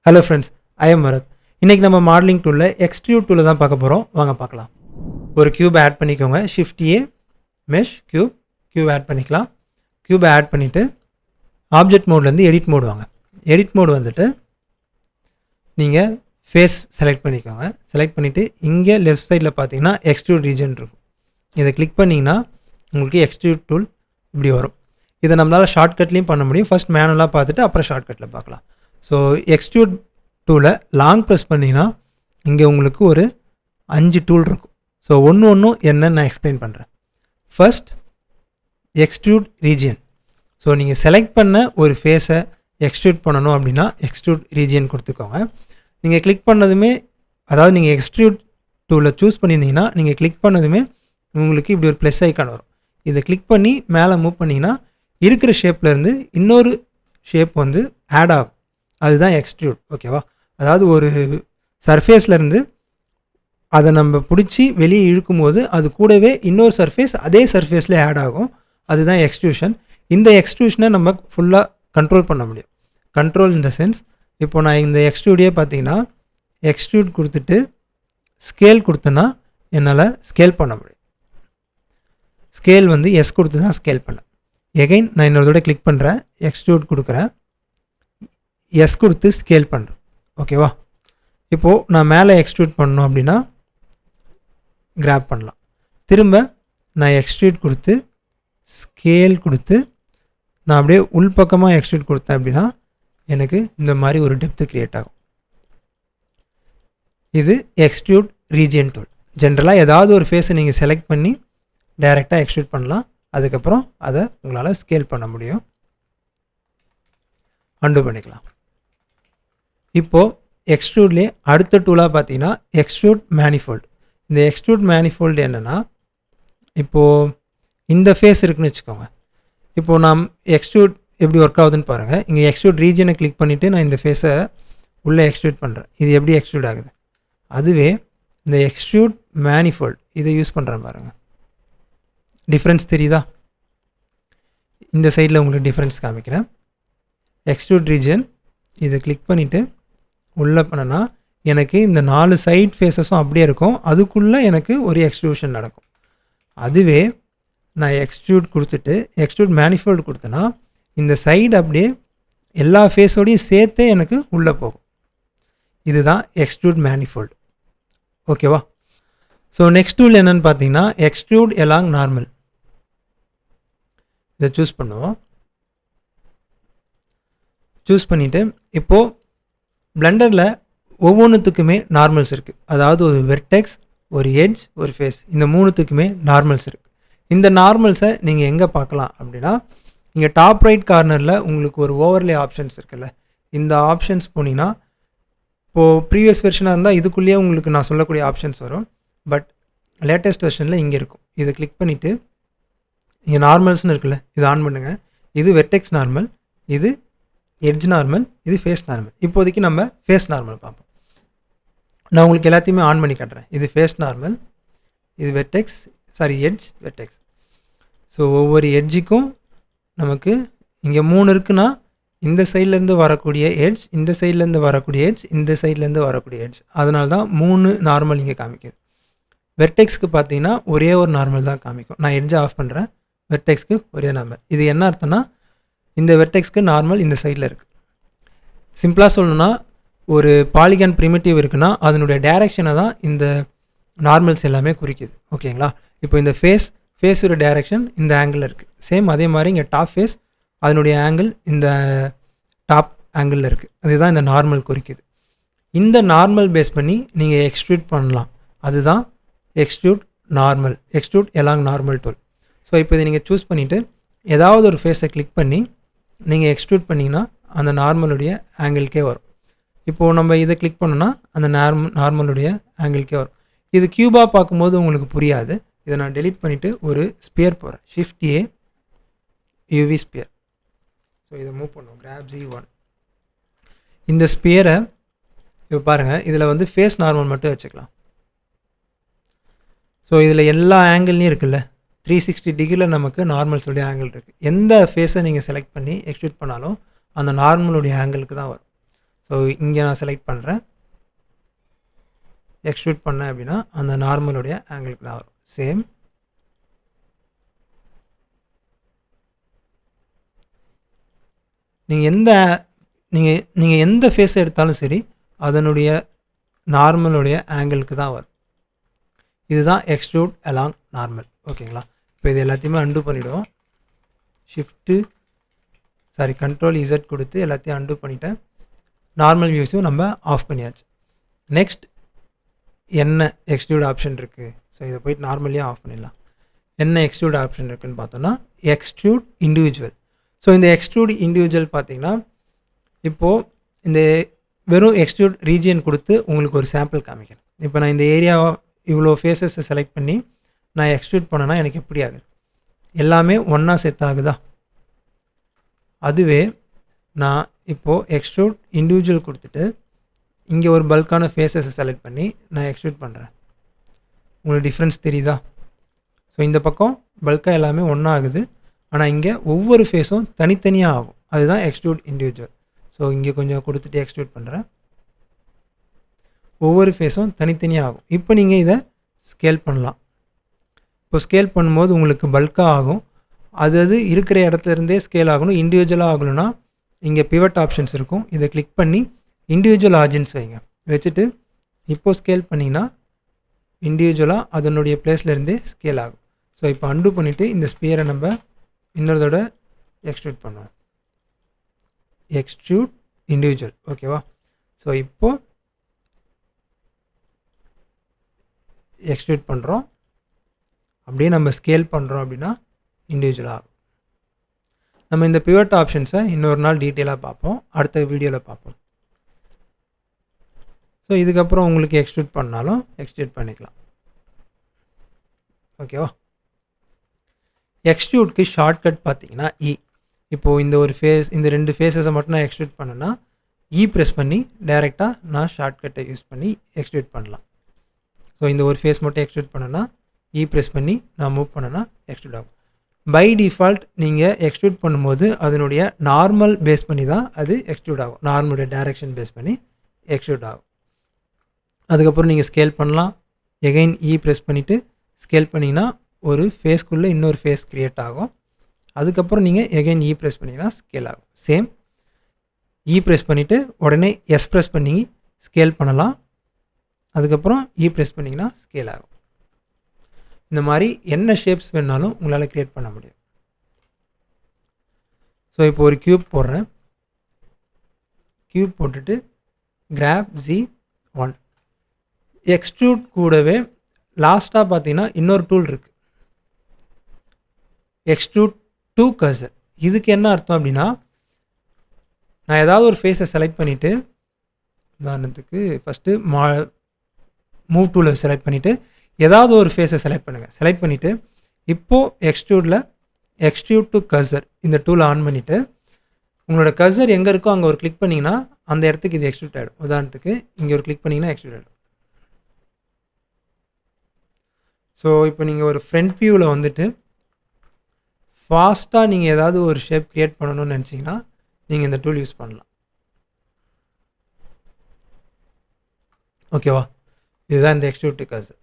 Hello friends, I am Bharat. இன்னைக்கு நம்ம modelling டூல்ல extrude டூலை தான் பார்க்க போகிறோம். வாங்க பார்க்கலாம். ஒரு கியூப் ஆட் பண்ணிக்கோங்க. Shift A mesh cube add பண்ணிக்கலாம். கியூப் ஆட் பண்ணிவிட்டு ஆப்ஜெக்ட் மோட்லேருந்து எடிட் மோட் வாங்க. எடிட் மோட் வந்துட்டு நீங்கள் ஃபேஸ் செலக்ட் பண்ணிக்கோங்க. செலக்ட் பண்ணிவிட்டு இங்கே லெஃப்ட் சைடில் பார்த்தீங்கன்னா எக்ஸ்ட்ரூட் ரீஜன் இருக்கும். இதை கிளிக் பண்ணிங்கன்னா உங்களுக்கு எக்ஸ்ட்ரூட் டூல் இப்படி வரும். இதை நம்மளால் ஷார்ட்கட்லேயும் பண்ண முடியும். ஃபஸ்ட் மேனுவலாக பார்த்துட்டு அப்புறம் ஷார்ட்கட்டில் பார்க்கலாம். ஸோ எக்ஸ்ட்ரூட் டூலை லாங் ப்ரெஸ் பண்ணிங்கன்னா இங்கே உங்களுக்கு ஒரு 5 டூல் இருக்கும். ஸோ ஒன்றும் என்னன்னு நான் எக்ஸ்பிளைன் பண்ணுறேன். First extrude region. ஸோ நீங்கள் செலக்ட் பண்ண ஒரு ஃபேஸை எக்ஸ்ட்ரூட் பண்ணணும் அப்படின்னா எக்ஸ்ட்ரூட் ரீஜியன் கொடுத்துக்கோங்க. நீங்கள் கிளிக் பண்ணதுமே, அதாவது நீங்கள் எக்ஸ்ட்ரூட் டூலை சூஸ் பண்ணியிருந்தீங்கன்னா நீங்கள் கிளிக் பண்ணதுமே உங்களுக்கு இப்படி ஒரு ப்ளஸ் ஐக்கான் வரும். இதை கிளிக் பண்ணி மேலே மூவ் பண்ணிங்கன்னா இருக்கிற ஷேப்லேருந்து இன்னொரு ஷேப் வந்து ஆட் ஆகும். அதுதான் எக்ஸ்ட்ரூட். ஓகேவா? அதாவது ஒரு சர்ஃபேஸ்லேருந்து அதை நம்ம பிடிச்சி வெளியே இழுக்கும்போது அது கூடவே இன்னொரு சர்ஃபேஸ் அதே சர்ஃபேஸில் ஆட் ஆகும். அதுதான் எக்ஸ்ட்ரூஷன். இந்த எக்ஸ்ட்ரூஷனை நம்ம ஃபுல்லாக கண்ட்ரோல் பண்ண முடியும். கண்ட்ரோல் இன் த சென்ஸ், இப்போ நான் இந்த எக்ஸ்ட்ரூடே பார்த்தீங்கன்னா எக்ஸ்ட்ரூட் கொடுத்துட்டு ஸ்கேல் கொடுத்தேன்னா என்னால் ஸ்கேல் பண்ண முடியும். ஸ்கேல் வந்து எஸ் கொடுத்து தான் ஸ்கேல் பண்ணேன். எகைன் நான் இன்னொரு கிளிக் பண்ணுறேன், எக்ஸ்ட்ரூட் கொடுக்குறேன், எஸ் கொடுத்து ஸ்கேல் பண்ணுறேன். ஓகேவா? இப்போது நான் மேலே எக்ஸ்ட்ரூட் பண்ணணும் அப்படின்னா கிராப் பண்ணலாம். திரும்ப நான் எக்ஸ்ட்ரூட் கொடுத்து ஸ்கேல் கொடுத்து நான் அப்படியே உள்பக்கமாக எக்ஸ்ட்ரூட் கொடுத்தேன் அப்படின்னா எனக்கு இந்த மாதிரி ஒரு டெப்த்து க்ரியேட் ஆகும். இது எக்ஸ்ட்ரூட் ரீஜியன் டூல். ஜென்ரலாக ஏதாவது ஒரு ஃபேஸை நீங்கள் செலக்ட் பண்ணி டைரெக்டாக எக்ஸ்ட்ரூட் பண்ணலாம். அதுக்கப்புறம் அதை உங்களால் ஸ்கேல் பண்ண முடியும். அண்டு பண்ணிக்கலாம். இப்போது எக்ஸ்ட்ரூட்லேயே அடுத்த டூலாக பார்த்தீங்கன்னா எக்ஸ்ட்ரூட் மேனிஃபோல்டு. இந்த எக்ஸ்ட்ரூட் மேனிஃபோல்டு என்னென்னா, இப்போது இந்த ஃபேஸ் இருக்குதுன்னு வச்சுக்கோங்க. இப்போது நான் எக்ஸ்ட்ரூட் எப்படி ஒர்க் ஆகுதுன்னு பாருங்கள். இங்கே எக்ஸ்ட்ரூட் ரீஜனை கிளிக் பண்ணிவிட்டு நான் இந்த ஃபேஸை உள்ளே எக்ஸ்ட்ரூட் பண்ணுறேன். இது எப்படி எக்ஸ்ட்ரூட் ஆகுது? அதுவே இந்த எக்ஸ்ட்ரூட் மேனிஃபோல்டு இதை யூஸ் பண்ணுறேன் பாருங்கள். டிஃப்ரென்ஸ் தெரியுதா? இந்த சைடில் உங்களுக்கு டிஃப்ரென்ஸ் காமிக்கிறேன். எக்ஸ்ட்ரூட் ரீஜன் இதை கிளிக் பண்ணிவிட்டு உள்ளே பண்ணனா எனக்கு இந்த 4 சைட் ஃபேஸஸும் அப்படியே இருக்கும். அதுக்குள்ளே எனக்கு ஒரு எக்ஸ்ட்ரூஷன் நடக்கும். அதுவே நான் எக்ஸ்ட்ரூட் கொடுத்துட்டு எக்ஸ்ட்ரூட் மேனிஃபோல்டு கொடுத்தேன்னா இந்த சைடு அப்படியே எல்லா ஃபேஸோடையும் சேர்த்தே எனக்கு உள்ளே போகும். இதுதான் எக்ஸ்ட்ரூட் மேனிஃபோல்டு. ஓகேவா? ஸோ நெக்ஸ்ட் டூல் என்னென்னு பார்த்தீங்கன்னா எக்ஸ்ட்ரூட் எலாங் நார்மல். இதை சூஸ் பண்ணுவோம். சூஸ் பண்ணிவிட்டு இப்போது பிளெண்டரில் ஒவ்வொன்றுத்துக்குமே நார்மல்ஸ் இருக்குது. அதாவது ஒரு வெர்டெக்ஸ், ஒரு எட்ஜ், ஒரு ஃபேஸ், இந்த 3த்துக்குமே நார்மல்ஸ் இருக்குது. இந்த நார்மல்ஸை நீங்கள் எங்கே பார்க்கலாம் அப்படின்னா, இங்கே டாப் ரைட் கார்னரில் உங்களுக்கு ஒரு ஓவர்லே ஆப்ஷன்ஸ் இருக்குல்ல, இந்த ஆப்ஷன்ஸ் போனீங்கன்னா இப்போது ப்ரீவியஸ் வெர்ஷனாக இருந்தால் இதுக்குள்ளேயே உங்களுக்கு நான் சொல்லக்கூடிய ஆப்ஷன்ஸ் வரும். பட் லேட்டஸ்ட் வெர்ஷனில் இங்கே இருக்கும். இதை கிளிக் பண்ணிவிட்டு இங்கே நார்மல்ஸ்னு இருக்குல்ல, இது ஆன் பண்ணுங்கள். இது வெர்டெக்ஸ் நார்மல், இது எட்ஜ் நார்மல், இது ஃபேஸ் நார்மல். இப்போதைக்கு நம்ம ஃபேஸ் நார்மல் பார்ப்போம். நான் உங்களுக்கு எல்லாத்தையுமே ஆன் பண்ணி காட்டுறேன். இது ஃபேஸ் நார்மல், இது வெர்டெக்ஸ், எட்ஜ், வெர்டெக்ஸ். ஸோ ஒவ்வொரு எட்ஜுக்கும் நமக்கு இங்கே 3 இருக்குன்னா இந்த சைட்லேருந்து வரக்கூடிய எட்ஜ், இந்த சைட்லேருந்து வரக்கூடிய எட்ஜ், இந்த சைட்லேருந்து வரக்கூடிய எட்ஜ். அதனால தான் 3 நார்மல் இங்கே காமிக்குது. வெர்டெக்ஸ்க்கு பார்த்தீங்கன்னா ஒரே ஒரு நார்மல் தான் காமிக்கும். நான் எட்ஜை ஆஃப் பண்ணுறேன். வெர்டெக்ஸ்க்கு ஒரே நார்மல். இது என்ன அர்த்தம்னா இந்த வெர்டெக்ஸ்க்கு நார்மல் இந்த சைடில் இருக்குது. சிம்பிளாக சொல்லணும்னா ஒரு பாலிகான் ப்ரிமிட்டிவ் இருக்குன்னா அதனுடைய டைரெக்ஷனை தான் இந்த நார்மல்ஸ் எல்லாமே குறிக்குது. ஓகேங்களா? இப்போ இந்த ஃபேஸோட டைரெக்ஷன் இந்த ஆங்கிளில் இருக்குது. சேம் அதே மாதிரி இங்கே டாப் ஃபேஸ், அதனுடைய ஆங்கிள் இந்த டாப் ஆங்கிளில் இருக்குது. அதுதான் இந்த நார்மல் குறிக்குது. இந்த நார்மல் பேஸ் பண்ணி நீங்கள் எக்ஸ்ட்ரூட் பண்ணலாம். அதுதான் extrude normal, extrude along normal tool. So இப்போ இதை நீங்கள் சூஸ் பண்ணிவிட்டு ஏதாவது ஒரு ஃபேஸை கிளிக் பண்ணி நீங்கள் எக்ஸ்ட்ரூட் பண்ணிங்கன்னா அந்த நார்மலுடைய ஆங்கிள்கே வரும். இப்போது நம்ம இதை கிளிக் பண்ணோன்னா அந்த நார்மலுடைய ஆங்கிள்கே வரும். இது கியூபாக பார்க்கும்போது உங்களுக்கு புரியாது. இதை நான் டெலீட் பண்ணிவிட்டு ஒரு ஸ்பியர் போகிறேன். Shift A UV sphere. So இதை மூவ் பண்ணுவோம். Grab Z1. இந்த ஸ்பியரை இப்போ பாருங்கள், இதில் வந்து ஃபேஸ் நார்மல் மட்டும் வச்சுக்கலாம். ஸோ இதில் எல்லா ஆங்கிள்லையும் இருக்குல்ல, 360 டிகிரியில் நமக்கு நார்மல்ஸுடைய ஆங்கிள் இருக்குது. எந்த ஃபேஸை நீங்கள் செலக்ட் பண்ணி எக்ஸ்ட்ரூட் பண்ணாலும் அந்த நார்மலுடைய ஆங்கிளுக்கு தான் வரும். ஸோ ஸோ இங்கே நான் செலக்ட் பண்ணுறேன், எக்ஸ்ட்ரூட் பண்ணேன் அப்படின்னா அந்த நார்மலுடைய ஆங்கிளுக்கு தான் வரும். சேம் நீங்கள் எந்த ஃபேஸ் எடுத்தாலும் சரி அதனுடைய நார்மலுடைய ஆங்கிளுக்கு தான் வரும். இதுதான் எக்ஸ்ட்ரூட் அலாங் நார்மல். ஓகேங்களா? இப்போ இது எல்லாத்தையுமே அன்டூ பண்ணிவிடுவோம். கண்ட்ரோல் Z கொடுத்து எல்லாத்தையும் அன்டூ பண்ணிவிட்டேன். நார்மல் வியூஸையும் நம்ம ஆஃப் பண்ணியாச்சு. நெக்ஸ்ட் என்ன எக்ஸ்ட்ரூட் ஆப்ஷன் இருக்குது? ஸோ இதை போய்ட்டு நார்மலியாக ஆஃப் பண்ணிடலாம். என்ன எக்ஸ்ட்ரூட் ஆப்ஷன் இருக்குதுன்னு பார்த்தோன்னா எக்ஸ்ட்ரூட் இண்டிவிஜுவல். ஸோ இந்த எக்ஸ்ட்ரூட் இண்டிவிஜுவல் பார்த்திங்கன்னா இப்போது இந்த வெறும் எக்ஸ்ட்ரூட் ரீஜியன் கொடுத்து உங்களுக்கு ஒரு சாம்பிள் காமிக்கிறேன். இப்போ நான் இந்த ஏரியாவை இவ்வளோ ஃபேஸஸை செலக்ட் பண்ணி நான் எக்ஸ்ட்ரூட் பண்ணேன்னா எனக்கு எப்படி ஆகுது? எல்லாமே ஒன்றா செட் ஆகுதா? அதுவே நான் இப்போது எக்ஸ்ட்ரூட் இண்டிவிஜுவல் கொடுத்துட்டு இங்கே ஒரு பல்கான ஃபேஸஸை செலக்ட் பண்ணி நான் எக்ஸ்ட்ரூட் பண்ணுறேன். உங்களுக்கு டிஃப்ரென்ஸ் தெரியுதா? ஸோ இந்த பக்கம் பல்காக எல்லாமே ஒன்றா ஆகுது, ஆனால் இங்கே ஒவ்வொரு ஃபேஸும் தனித்தனியாக ஆகும். அதுதான் எக்ஸ்ட்ரூட் இண்டிவிஜுவல். ஸோ இங்கே கொஞ்சம் கொடுத்துட்டு எக்ஸ்ட்ரூட் பண்ணுறேன். ஒவ்வொரு ஃபேஸும் தனித்தனியாக ஆகும். இப்போ நீங்கள் இதை ஸ்கேல் பண்ணலாம். இப்போ ஸ்கேல் பண்ணும்போது உங்களுக்கு பல்காக ஆகும். அது இருக்கிற இடத்துலேருந்தே ஸ்கேல் ஆகணும். இண்டிவிஜுவலாக ஆகணும்னா இங்கே பிவட் ஆப்ஷன்ஸ் இருக்கும். இதை கிளிக் பண்ணி இண்டிவிஜுவல் ஆர்ஜின்ஸ் வைங்க. வச்சுட்டு இப்போது ஸ்கேல் பண்ணிங்கன்னா இண்டிவிஜுவலாக அதனுடைய பிளேஸ்லேருந்தே ஸ்கேல் ஆகும். ஸோ இப்போ அன்டூ பண்ணிவிட்டு இந்த ஸ்பியரை நம்ம இன்னொருதோட எக்ஸ்ட்ரூட் பண்ணுவோம். Extrude individual. ஓகேவா? ஸோ இப்போது எக்ஸ்ட்ரூட் பண்ணுறோம். அப்படியே நம்ம ஸ்கேல் பண்ணுறோம் அப்படின்னா இண்டிவிஜுவலாக. நம்ம இந்த பிவட் ஆப்ஷன்ஸை இன்னொரு நாள் டீட்டெயிலாக பார்ப்போம், அடுத்த வீடியோவில் பார்ப்போம். ஸோ இதுக்கப்புறம் உங்களுக்கு எக்ஸ்ட்ரூட் பண்ணாலும் எக்ஸ்ட்ரூட் பண்ணிக்கலாம். ஓகேவா? எக்ஸ்ட்ரூட்க்கு ஷார்ட்கட் பார்த்தீங்கன்னா இப்போது இந்த ரெண்டு ஃபேஸஸை மட்டும் நான் எக்ஸ்ட்ரூட் பண்ணேன்னா ப்ரெஸ் பண்ணி டைரெக்டாக நான் ஷார்ட்கட்டை யூஸ் பண்ணி எக்ஸ்ட்ரூட் பண்ணலாம். ஸோ இந்த ஒரு ஃபேஸ் மட்டும் எக்ஸ்ட்ரூட் பண்ணேன்னா ப்ரெஸ் பண்ணி நான் மூவ் பண்ணேன்னா எக்ஸ்ட்ரூட் ஆகும். பை டிஃபால்ட் நீங்கள் எக்ஸ்ட்ரூட் பண்ணும்போது அதனுடைய நார்மல் பேஸ் பண்ணி தான் அது எக்ஸ்ட்ரூட் ஆகும். நார்மலுடைய டைரெக்ஷன் பேஸ் பண்ணி எக்ஸ்ட்ரூட் ஆகும். அதுக்கப்புறம் நீங்கள் ஸ்கேல் பண்ணலாம். எகைன் ப்ரெஸ் பண்ணிவிட்டு ஸ்கேல் பண்ணிங்கன்னா ஒரு ஃபேஸ்க்குள்ளே இன்னொரு ஃபேஸ் க்ரியேட் ஆகும். அதுக்கப்புறம் நீங்கள் எகைன் ப்ரெஸ் பண்ணிங்கன்னா ஸ்கேல் ஆகும். சேம் ப்ரெஸ் பண்ணிவிட்டு உடனே ப்ரெஸ் பண்ணி ஸ்கேல் பண்ணலாம். அதுக்கப்புறம் ப்ரெஸ் பண்ணிங்கன்னா ஸ்கேல் ஆகும். இந்த மாதிரி என்ன ஷேப்ஸ் வேணாலும் உங்களால் க்ரியேட் பண்ண முடியும். ஸோ இப்போ ஒரு க்யூப் போடுறேன். க்யூப் போட்டுட்டு கிராப் Z1 எக்ஸ்ட்ரூட் கூடவே லாஸ்ட்டாக பார்த்தீங்கன்னா இன்னொரு டூல் இருக்குது, எக்ஸ்ட்ரூட் டு கர்சர். இதுக்கு என்ன அர்த்தம் அப்படின்னா நான் ஏதாவது ஒரு ஃபேஸை செலக்ட் பண்ணிவிட்டு உதாரணத்துக்கு ஃபஸ்ட்டு மூவ் டூலை செலக்ட் பண்ணிவிட்டு ஏதாவது ஒரு ஃபேஸை செலக்ட் பண்ணுங்கள். செலக்ட் பண்ணிவிட்டு இப்போது எக்ஸ்ட்ரூட் டு கர்சர் இந்த டூலை ஆன் பண்ணிவிட்டு உங்களோட கர்சர் எங்கே இருக்கோ அங்கே ஒரு கிளிக் பண்ணிங்கன்னா அந்த இடத்துக்கு இது எக்ஸ்ட்ரூட் ஆகிடும். உதாரணத்துக்கு இங்கே ஒரு கிளிக் பண்ணிங்கன்னா எக்ஸ்ட்ரூட் ஆகிடும். ஸோ இப்போ நீங்கள் ஒரு ஃப்ரண்ட் வியூவில் வந்துட்டு ஃபாஸ்ட்டாக நீங்கள் ஏதாவது ஒரு ஷேப் க்ரியேட் பண்ணணும்னு நினச்சிங்கன்னா நீங்கள் இந்த டூல் யூஸ் பண்ணலாம். ஓகேவா? இதுதான் இந்த எக்ஸ்ட்ரூட் டு கர்சர்.